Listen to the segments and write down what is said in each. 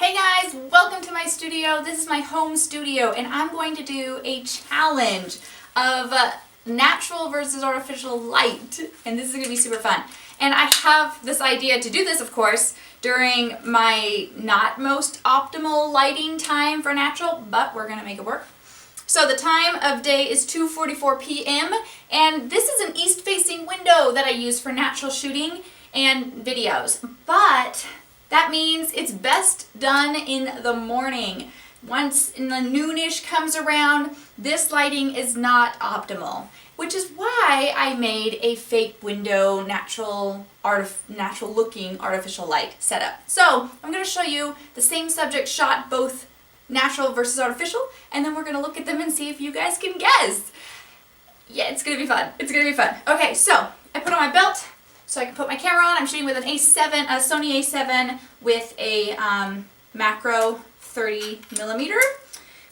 Hey guys, welcome to my studio. This is my home studio and I'm going to do a challenge of natural versus artificial light, and this is going to be super fun. And I have this idea to do this, of course, during my not most optimal lighting time for natural, but we're going to make it work. So the time of day is 2:44 p.m. and this is an east-facing window that I use for natural shooting and videos, but that means it's best done in the morning. Once in the noonish comes around, this lighting is not optimal, which is why I made a fake window, natural looking artificial light setup. So I'm going to show you the same subject shot, both natural versus artificial, and then we're going to look at them and see if you guys can guess. Yeah, it's going to be fun. It's going to be fun. Okay, so I put on my belt so I can put my camera on. I'm shooting with an A7, a Sony A7 with a macro 30 millimeter.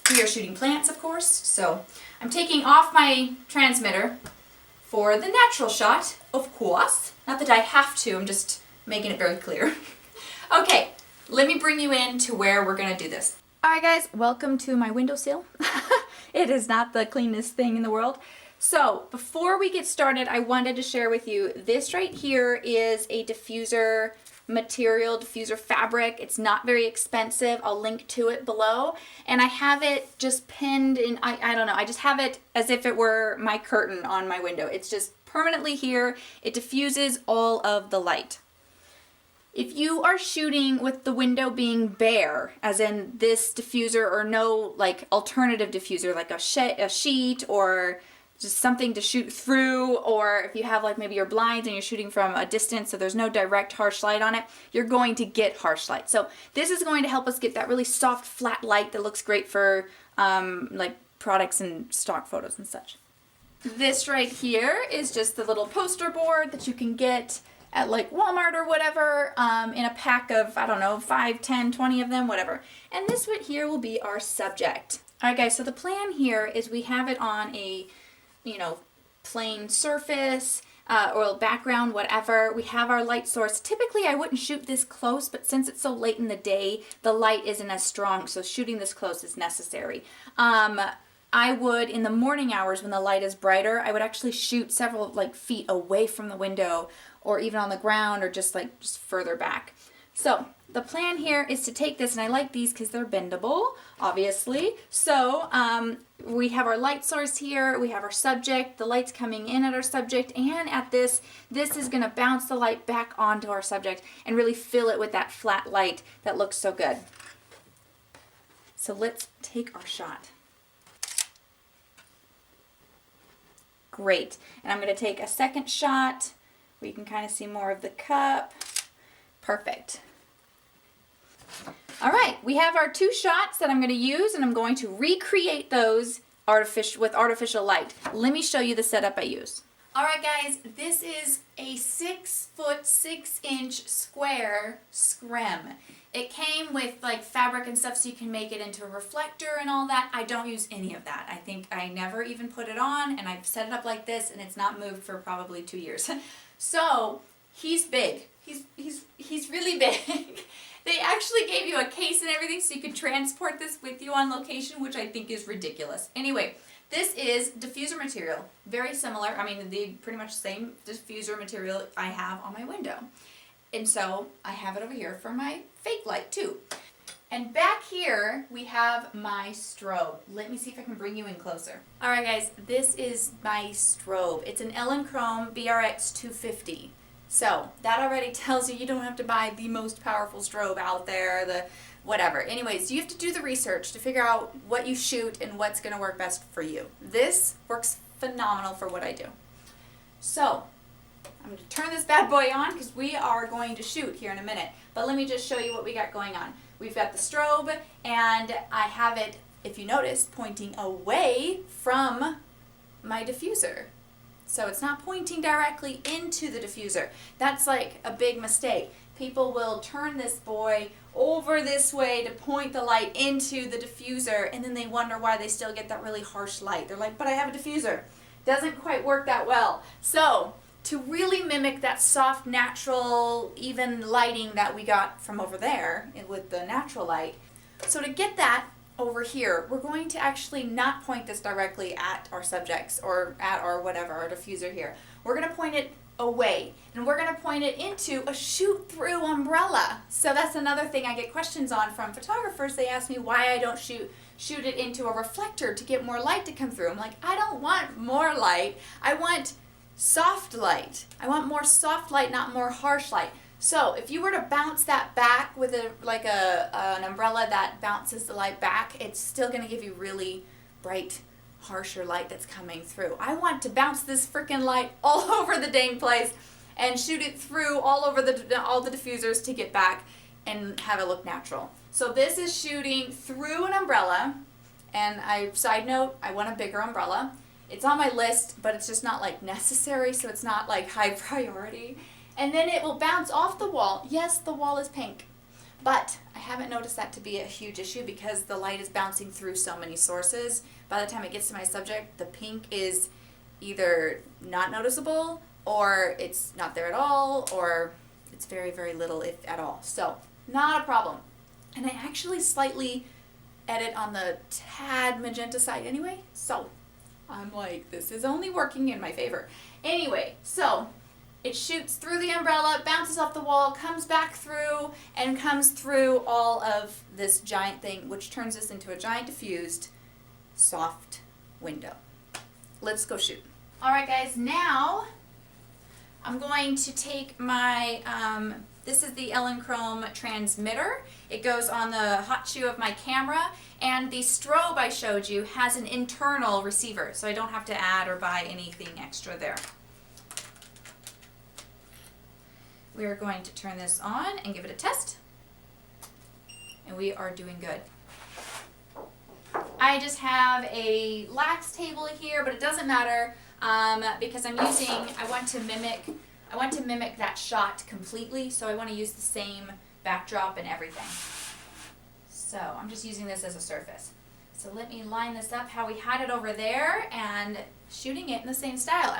We are shooting plants, of course, so I'm taking off my transmitter for the natural shot, of course. Not that I have to, I'm just making it very clear. Okay, let me bring you in to where we're going to do this. Alright guys, welcome to my windowsill. It is not the cleanest thing in the world. So before we get started, I wanted to share with you, this right here is a diffuser material, diffuser fabric. It's not very expensive. I'll link to it below. And I have it just pinned in, I don't know, I just have it as if it were my curtain on my window. It's just permanently here. It diffuses all of the light. If you are shooting with the window being bare, as in this diffuser or no like alternative diffuser, like a sheet or just something to shoot through, or if you have like maybe your blinds and you're shooting from a distance so there's no direct harsh light on it, you're going to get harsh light. So this is going to help us get that really soft flat light that looks great for like products and stock photos and such. This right here is just the little poster board that you can get at like Walmart or whatever, in a pack of, I don't know, 5, 10, 20 of them, whatever. And this right here will be our subject. Alright guys, so the plan here is we have it on a plain surface, or background, whatever. We have our light source. Typically I wouldn't shoot this close, but since it's so late in the day, the light isn't as strong, so shooting this close is necessary. I would, in the morning hours when the light is brighter, I would actually shoot several feet away from the window, or even on the ground, or just further back. So the plan here is to take this, and I like these because they're bendable, obviously. So we have our light source here, we have our subject, the light's coming in at our subject, and at this is going to bounce the light back onto our subject and really fill it with that flat light that looks so good. So let's take our shot. Great. And I'm going to take a second shot where you can kind of see more of the cup. Perfect. All right, we have our two shots that I'm going to use, and I'm going to recreate those with artificial light. Let me show you the setup I use. All right, guys, this is a 6-foot 6-inch square scrim. It came with fabric and stuff so you can make it into a reflector and all that. I don't use any of that. I think I never even put it on, and I've set it up like this, and it's not moved for probably 2 years. So he's big. He's really big. They actually gave you a case and everything so you could transport this with you on location, which I think is ridiculous. Anyway, this is diffuser material. Very similar. I mean, the pretty much same diffuser material I have on my window. And so I have it over here for my fake light too. And back here we have my strobe. Let me see if I can bring you in closer. Alright guys, this is my strobe. It's an Chrome BRX 250. So that already tells you don't have to buy the most powerful strobe out there, the whatever. Anyways, you have to do the research to figure out what you shoot and what's going to work best for you. This works phenomenal for what I do. So I'm going to turn this bad boy on because we are going to shoot here in a minute. But let me just show you what we got going on. We've got the strobe, and I have it, if you notice, pointing away from my diffuser. So it's not pointing directly into the diffuser. That's like a big mistake. People will turn this boy over this way to point the light into the diffuser, and then they wonder why they still get that really harsh light. They're like, but I have a diffuser. Doesn't quite work that well. So to really mimic that soft, natural, even lighting that we got from over there with the natural light. So to get that over here, we're going to actually not point this directly at our subjects or at our whatever, our diffuser here. We're going to point it away, and we're going to point it into a shoot-through umbrella. So that's another thing I get questions on from photographers. They ask me why I don't shoot it into a reflector to get more light to come through. I'm like, I don't want more light. I want soft light. I want more soft light, not more harsh light. So if you were to bounce that back with an umbrella that bounces the light back, it's still going to give you really bright, harsher light that's coming through. I want to bounce this freaking light all over the dang place and shoot it through all over all the diffusers to get back and have it look natural. So this is shooting through an umbrella, and side note, I want a bigger umbrella. It's on my list, but it's just not like necessary, so it's not like high priority. And then it will bounce off the wall. Yes, the wall is pink, but I haven't noticed that to be a huge issue because the light is bouncing through so many sources. By the time it gets to my subject, the pink is either not noticeable, or it's not there at all, or it's very, very little, if at all. So, not a problem. And I actually slightly edit on the tad magenta side anyway, so I'm like, this is only working in my favor. Anyway, so it shoots through the umbrella, bounces off the wall, comes back through, and comes through all of this giant thing, which turns this into a giant diffused, soft window. Let's go shoot. All right, guys, now I'm going to take my, this is the Elechrome transmitter. It goes on the hot shoe of my camera, and the strobe I showed you has an internal receiver, so I don't have to add or buy anything extra there. We are going to turn this on and give it a test, and we are doing good. I just have a lax table here, but it doesn't matter because I want to mimic that shot completely, so I want to use the same backdrop and everything. So I'm just using this as a surface. So let me line this up how we had it over there and shooting it in the same style.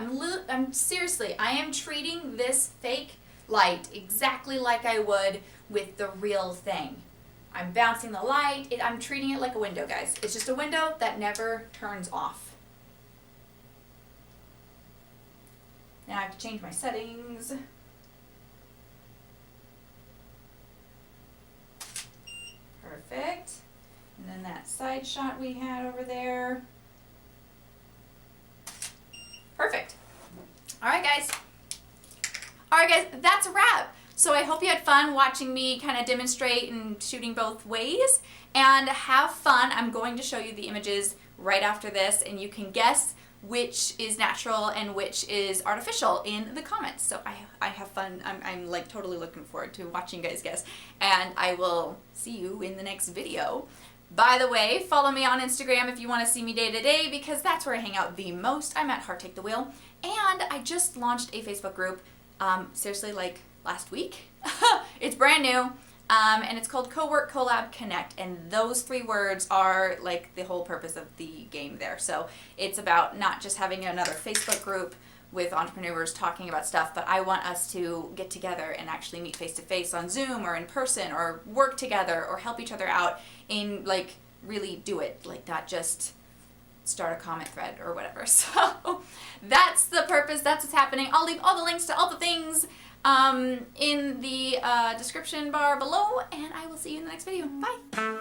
I'm seriously, I am treating this fake light exactly like I would with the real thing. I'm bouncing the light. I'm treating it like a window, guys. It's just a window that never turns off. Now I have to change my settings. Perfect. And then that side shot we had over there. Perfect. All right, guys. All right, guys, that's a wrap. So I hope you had fun watching me kind of demonstrate and shooting both ways. And have fun. I'm going to show you the images right after this, and you can guess which is natural and which is artificial in the comments. So I have fun. I'm like totally looking forward to watching you guys guess. And I will see you in the next video. By the way, follow me on Instagram if you want to see me day to day, because that's where I hang out the most. I'm at Heart Take the Wheel. And I just launched a Facebook group, seriously, like last week. It's brand new. And it's called Co-work, Collab, Connect, and those 3 words are like the whole purpose of the game there. So it's about not just having another Facebook group with entrepreneurs talking about stuff, but I want us to get together and actually meet face to face on Zoom or in person, or work together or help each other out in like really do it, like not just start a comment thread or whatever. So that's the purpose. That's what's happening. I'll leave all the links to all the things in the description bar below, and I will see you in the next video. Bye.